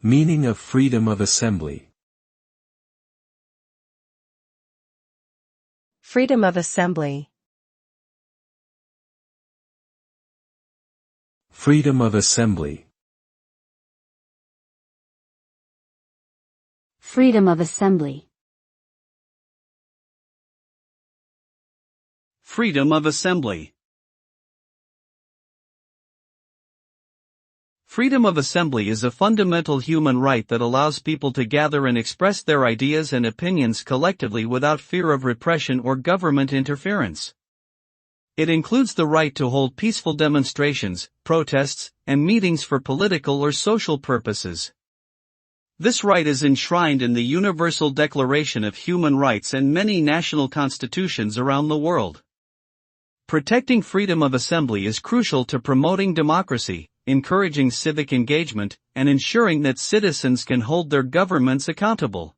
Meaning of freedom of assembly. Freedom of assembly. Freedom of assembly. Freedom of assembly. Freedom of assembly. Freedom of assembly is a fundamental human right that allows people to gather and express their ideas and opinions collectively without fear of repression or government interference. It includes the right to hold peaceful demonstrations, protests, and meetings for political or social purposes. This right is enshrined in the Universal Declaration of Human Rights and many national constitutions around the world. Protecting freedom of assembly is crucial to promoting democracy, encouraging civic engagement, and ensuring that citizens can hold their governments accountable.